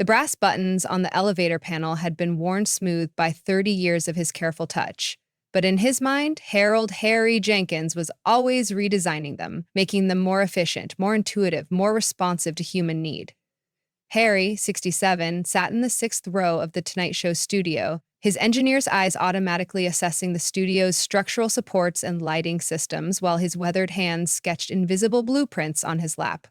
brass buttons on the elevator panel had been worn smooth by 30 years of his careful touch. But in his mind, Harold Harry Jenkins was always redesigning them, making them more efficient, more intuitive, more responsive to human need. Harry, 67, sat in the sixth row of the Tonight Show studio, his engineer's eyes automatically assessing the studio's structural supports and lighting systems while his weathered hands sketched invisible blueprints on his lap.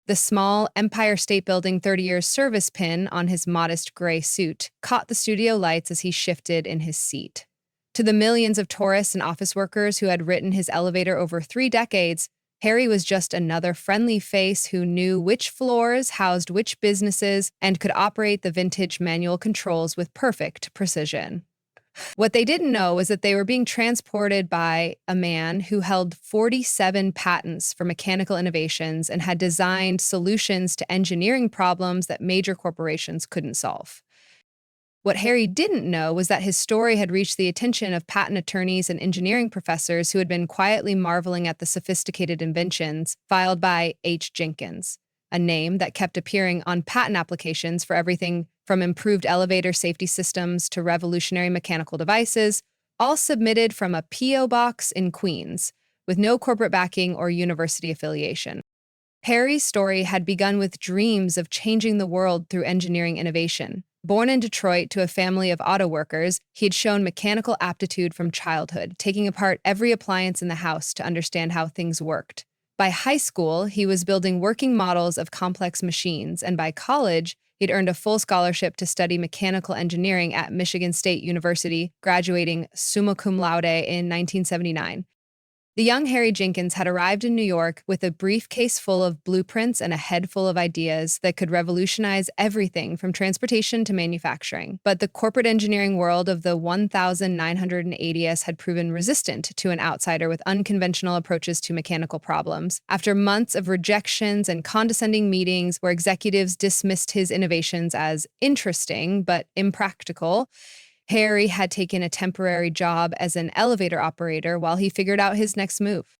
The small Empire State Building 30 years service pin on his modest gray suit caught the studio lights as he shifted in his seat. To the millions of tourists and office workers who had ridden his elevator over 3 decades, Harry was just another friendly face who knew which floors housed which businesses and could operate the vintage manual controls with perfect precision. What they didn't know was that they were being transported by a man who held 47 patents for mechanical innovations and had designed solutions to engineering problems that major corporations couldn't solve. What Harry didn't know was that his story had reached the attention of patent attorneys and engineering professors who had been quietly marveling at the sophisticated inventions filed by H. Jenkins, a name that kept appearing on patent applications for everything from improved elevator safety systems to revolutionary mechanical devices, all submitted from a P.O. box in Queens, with no corporate backing or university affiliation. Harry's story had begun with dreams of changing the world through engineering innovation. Born in Detroit to a family of auto workers, he had shown mechanical aptitude from childhood, taking apart every appliance in the house to understand how things worked. By high school, he was building working models of complex machines, and by college, he'd earned a full scholarship to study mechanical engineering at Michigan State University, graduating summa cum laude in 1979. The young Harry Jenkins had arrived in New York with a briefcase full of blueprints and a head full of ideas that could revolutionize everything from transportation to manufacturing. But the corporate engineering world of the 1980s had proven resistant to an outsider with unconventional approaches to mechanical problems. After months of rejections and condescending meetings where executives dismissed his innovations as interesting but impractical, Harry had taken a temporary job as an elevator operator while he figured out his next move.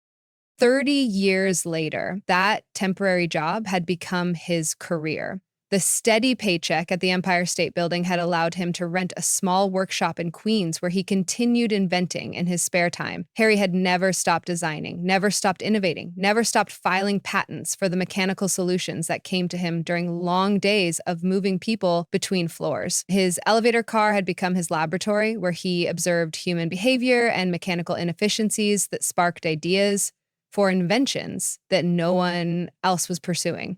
30 years later, that temporary job had become his career. The steady paycheck at the Empire State Building had allowed him to rent a small workshop in Queens where he continued inventing in his spare time. Harry had never stopped designing, never stopped innovating, never stopped filing patents for the mechanical solutions that came to him during long days of moving people between floors. His elevator car had become his laboratory where he observed human behavior and mechanical inefficiencies that sparked ideas for inventions that no one else was pursuing.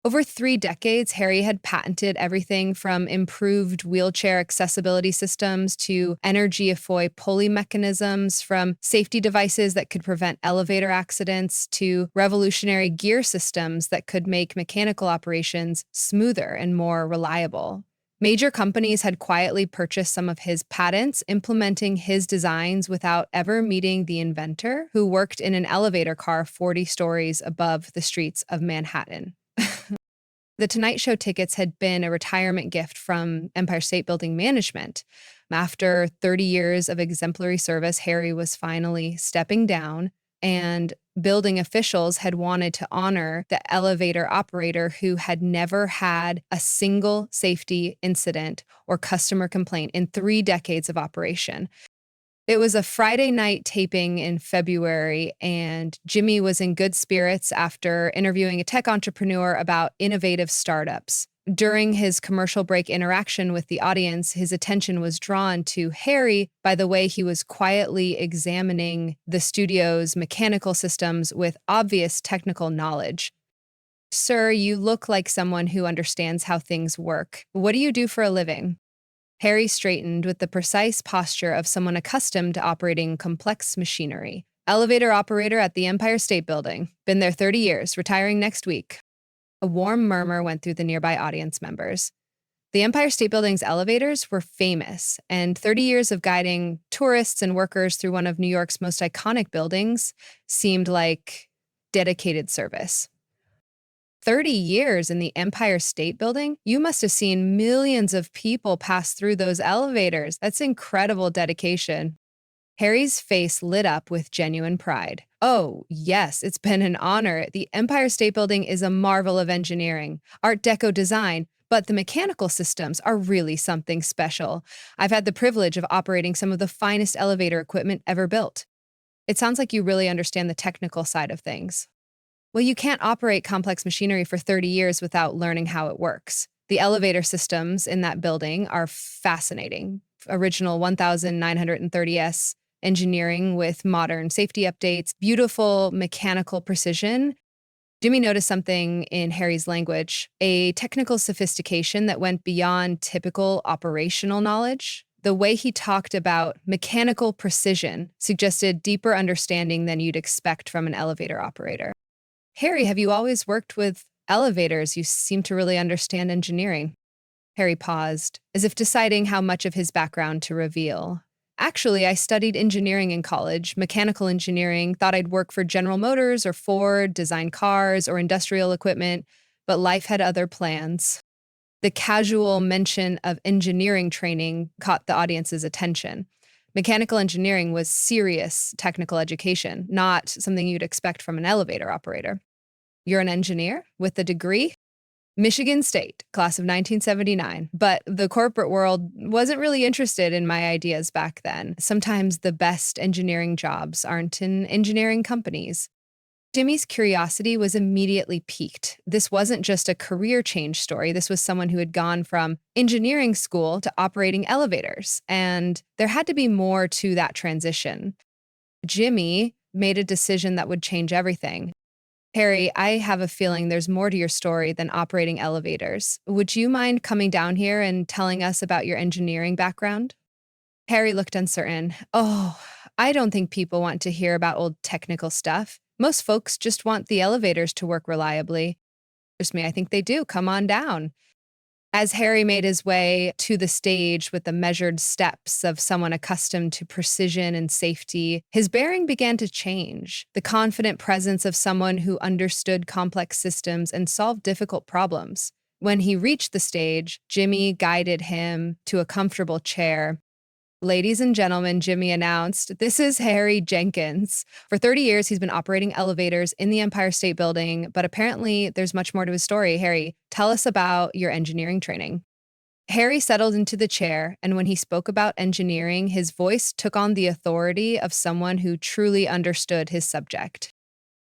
Over 3 decades, Harry had patented everything from improved wheelchair accessibility systems to energy-efficient pulley mechanisms, from safety devices that could prevent elevator accidents to revolutionary gear systems that could make mechanical operations smoother and more reliable. Major companies had quietly purchased some of his patents, implementing his designs without ever meeting the inventor, who worked in an elevator car 40 stories above the streets of Manhattan. The Tonight Show tickets had been a retirement gift from Empire State Building management. After 30 years of exemplary service, Harry was finally stepping down, and building officials had wanted to honor the elevator operator who had never had a single safety incident or customer complaint in 3 decades of operation. It was a Friday night taping in February, and Jimmy was in good spirits after interviewing a tech entrepreneur about innovative startups. During his commercial break interaction with the audience, his attention was drawn to Harry by the way he was quietly examining the studio's mechanical systems with obvious technical knowledge. "Sir, you look like someone who understands how things work. What do you do for a living?" Harry straightened with the precise posture of someone accustomed to operating complex machinery. "Elevator operator at the Empire State Building. Been there 30 years, retiring next week." A warm murmur went through the nearby audience members. The Empire State Building's elevators were famous, and 30 years of guiding tourists and workers through one of New York's most iconic buildings seemed like dedicated service. 30 years in the Empire State Building? You must have seen millions of people pass through those elevators. That's incredible dedication. Harry's face lit up with genuine pride. "Oh, yes, it's been an honor. The Empire State Building is a marvel of engineering, Art Deco design, But the mechanical systems are really something special. I've had the privilege of operating some of the finest elevator equipment ever built. It sounds like you really understand the technical side of things. Well, you can't operate complex machinery for 30 years without learning how it works. The elevator systems in that building are fascinating. Original 1930S engineering with modern safety updates, beautiful mechanical precision. Jimmy noticed something in Harry's language, a technical sophistication that went beyond typical operational knowledge. The way he talked about mechanical precision suggested deeper understanding than you'd expect from an elevator operator. Harry, have you always worked with elevators? You seem to really understand engineering. Harry paused, as if deciding how much of his background to reveal. Actually, I studied engineering in college, mechanical engineering, thought I'd work for General Motors or Ford, design cars or industrial equipment, but life had other plans. The casual mention of engineering training caught the audience's attention. Mechanical engineering was serious technical education, not something you'd expect from an elevator operator. You're an engineer with a degree? Michigan State, class of 1979. But the corporate world wasn't really interested in my ideas back then. Sometimes the best engineering jobs aren't in engineering companies. Jimmy's curiosity was immediately piqued. This wasn't just a career change story. This was someone who had gone from engineering school to operating elevators, and there had to be more to that transition. Jimmy made a decision that would change everything. Harry, I have a feeling there's more to your story than operating elevators. Would you mind coming down here and telling us about your engineering background? Harry looked uncertain. Oh, I don't think people want to hear about old technical stuff. Most folks just want the elevators to work reliably. Just me, I think they do. Come on down. As Harry made his way to the stage with the measured steps of someone accustomed to precision and safety, his bearing began to change. The confident presence of someone who understood complex systems and solved difficult problems. When he reached the stage, Jimmy guided him to a comfortable chair. Ladies and gentlemen, Jimmy announced, this is Harry Jenkins. For 30 years, he's been operating elevators in the Empire State Building, but apparently there's much more to his story. Harry, tell us about your engineering training. Harry settled into the chair, and when he spoke about engineering, his voice took on the authority of someone who truly understood his subject.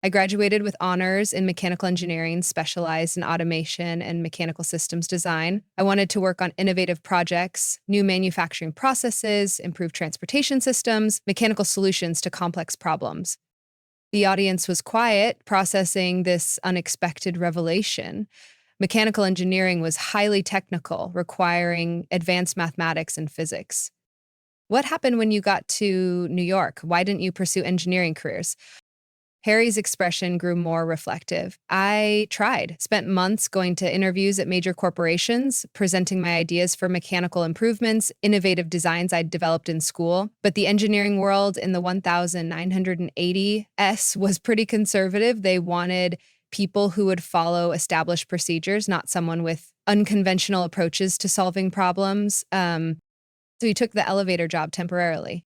I graduated with honors in mechanical engineering, specialized in automation and mechanical systems design. I wanted to work on innovative projects, new manufacturing processes, improved transportation systems, mechanical solutions to complex problems. The audience was quiet, processing this unexpected revelation. Mechanical engineering was highly technical, requiring advanced mathematics and physics. What happened when you got to New York? Why didn't you pursue engineering careers? Harry's expression grew more reflective. I tried, spent months going to interviews at major corporations, presenting my ideas for mechanical improvements, innovative designs I'd developed in school. But the engineering world in the 1980s was pretty conservative. They wanted people who would follow established procedures, not someone with unconventional approaches to solving problems. So he took the elevator job temporarily.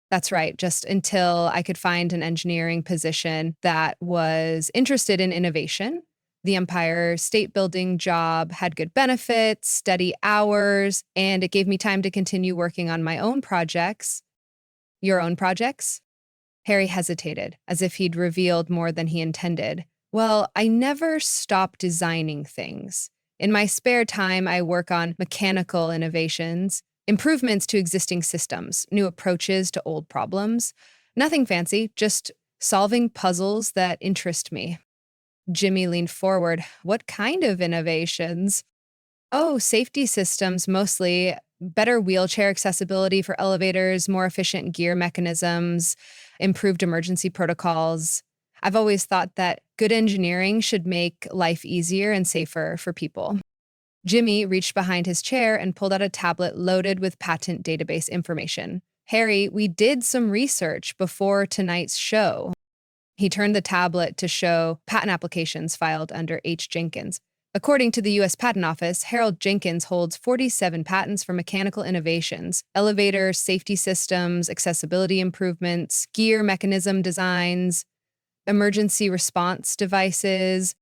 That's right, just until I could find an engineering position that was interested in innovation. The Empire State Building job had good benefits, steady hours, and it gave me time to continue working on my own projects. Your own projects? Harry hesitated, as if he'd revealed more than he intended. Well, I never stopped designing things. In my spare time, I work on mechanical innovations, improvements to existing systems, new approaches to old problems. Nothing fancy, just solving puzzles that interest me. Jimmy leaned forward. What kind of innovations? Oh, safety systems mostly. Better wheelchair accessibility for elevators, more efficient gear mechanisms, improved emergency protocols. I've always thought that good engineering should make life easier and safer for people. Jimmy reached behind his chair and pulled out a tablet loaded with patent database information. Harry, we did some research before tonight's show. He turned the tablet to show patent applications filed under H. Jenkins. According to the U.S. Patent Office, Harold Jenkins holds 47 patents for mechanical innovations, elevator safety systems, accessibility improvements, gear mechanism designs, emergency response devices.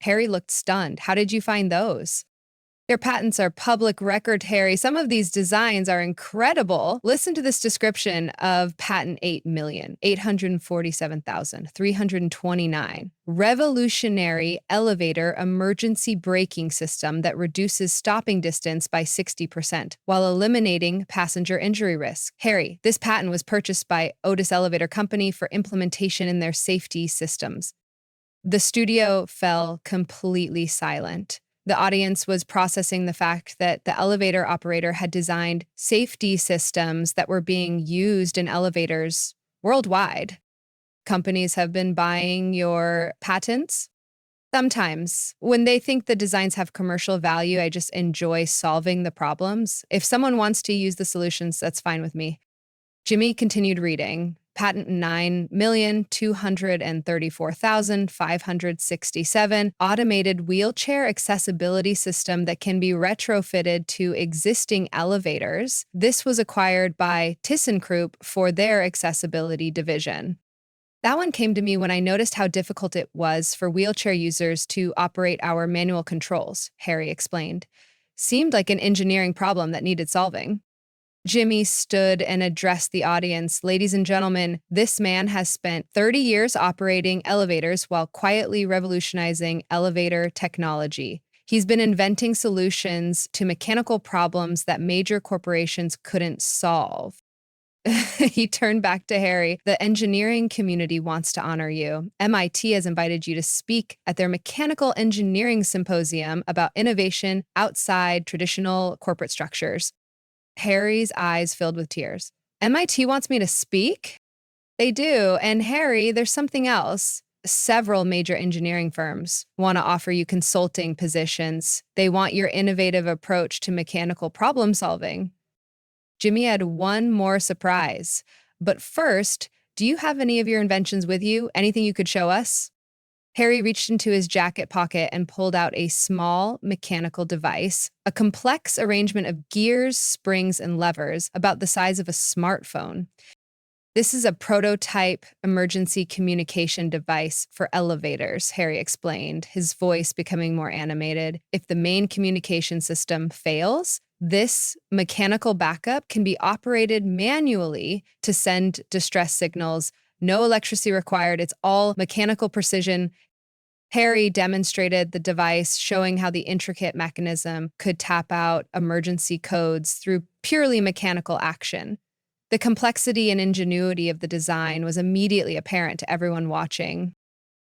Harry looked stunned. How did you find those? Their patents are public record, Harry. Some of these designs are incredible. Listen to this description of patent 8,847,329. Revolutionary elevator emergency braking system that reduces stopping distance by 60% while eliminating passenger injury risk. Harry, this patent was purchased by Otis Elevator Company for implementation in their safety systems. The studio fell completely silent. The audience was processing the fact that the elevator operator had designed safety systems that were being used in elevators worldwide. Companies have been buying your patents. Sometimes, when they think the designs have commercial value, I just enjoy solving the problems. If someone wants to use the solutions, that's fine with me. Jimmy continued reading. Patent 9,234,567, automated wheelchair accessibility system that can be retrofitted to existing elevators. This was acquired by ThyssenKrupp for their accessibility division. That one came to me when I noticed how difficult it was for wheelchair users to operate our manual controls, Harry explained. Seemed like an engineering problem that needed solving. Jimmy stood and addressed the audience. Ladies and gentlemen, this man has spent 30 years operating elevators while quietly revolutionizing elevator technology. He's been inventing solutions to mechanical problems that major corporations couldn't solve. He turned back to Harry. The engineering community wants to honor you. MIT has invited you to speak at their mechanical engineering symposium about innovation outside traditional corporate structures. Harry's eyes filled with tears. MIT wants me to speak? They do. And Harry, there's something else. Several major engineering firms want to offer you consulting positions. They want your innovative approach to mechanical problem solving. Jimmy had one more surprise. But first, do you have any of your inventions with you? Anything you could show us? Harry reached into his jacket pocket and pulled out a small mechanical device, a complex arrangement of gears, springs, and levers about the size of a smartphone. This is a prototype emergency communication device for elevators, Harry explained, his voice becoming more animated. If the main communication system fails, this mechanical backup can be operated manually to send distress signals. No electricity required. It's all mechanical precision. Harry demonstrated the device, showing how the intricate mechanism could tap out emergency codes through purely mechanical action. The complexity and ingenuity of the design was immediately apparent to everyone watching.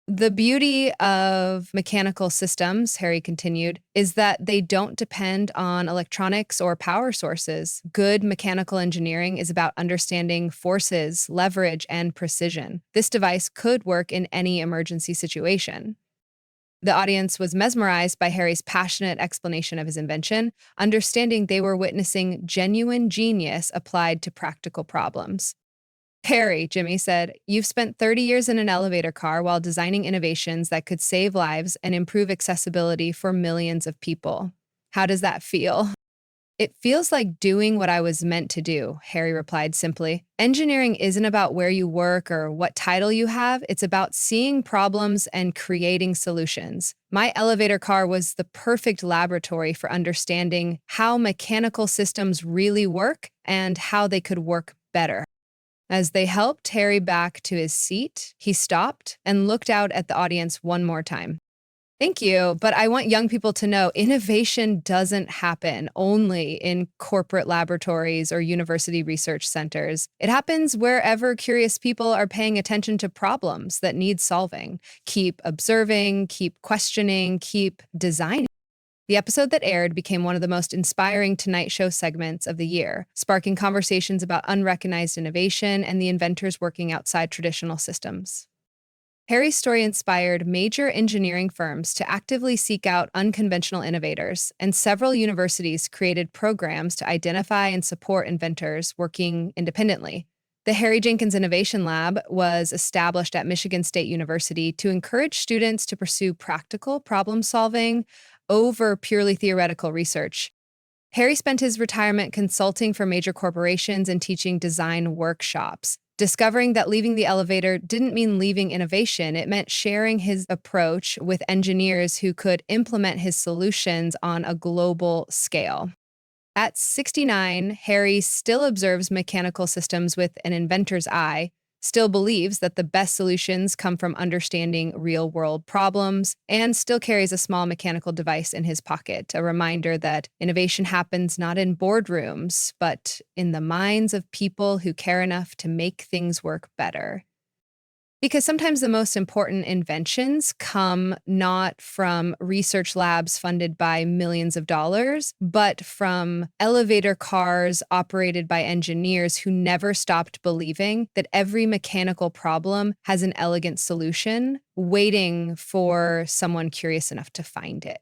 The beauty of mechanical systems, Harry continued, is that they don't depend on electronics or power sources. Good mechanical engineering is about understanding forces, leverage, and precision. This device could work in any emergency situation. The audience was mesmerized by Harry's passionate explanation of his invention, understanding they were witnessing genuine genius applied to practical problems. Harry, Jimmy said, you've spent 30 years in an elevator car while designing innovations that could save lives and improve accessibility for millions of people. How does that feel? It feels like doing what I was meant to do, Harry replied simply. Engineering isn't about where you work or what title you have. It's about seeing problems and creating solutions. My elevator car was the perfect laboratory for understanding how mechanical systems really work and how they could work better. As they helped Harry back to his seat, he stopped and looked out at the audience one more time. Thank you, but I want young people to know innovation doesn't happen only in corporate laboratories or university research centers. It happens wherever curious people are paying attention to problems that need solving. Keep observing, keep questioning, keep designing. The episode that aired became one of the most inspiring Tonight Show segments of the year, sparking conversations about unrecognized innovation and the inventors working outside traditional systems. Harry's story inspired major engineering firms to actively seek out unconventional innovators, and several universities created programs to identify and support inventors working independently. The Harry Jenkins Innovation Lab was established at Michigan State University to encourage students to pursue practical problem solving over purely theoretical research. Harry spent his retirement consulting for major corporations and teaching design workshops. Discovering that leaving the elevator didn't mean leaving innovation, it meant sharing his approach with engineers who could implement his solutions on a global scale. At 69, Harry still observes mechanical systems with an inventor's eye, still believes that the best solutions come from understanding real world problems, and still carries a small mechanical device in his pocket, a reminder that innovation happens not in boardrooms, but in the minds of people who care enough to make things work better. Because sometimes the most important inventions come not from research labs funded by millions of dollars, but from elevator cars operated by engineers who never stopped believing that every mechanical problem has an elegant solution, waiting for someone curious enough to find it.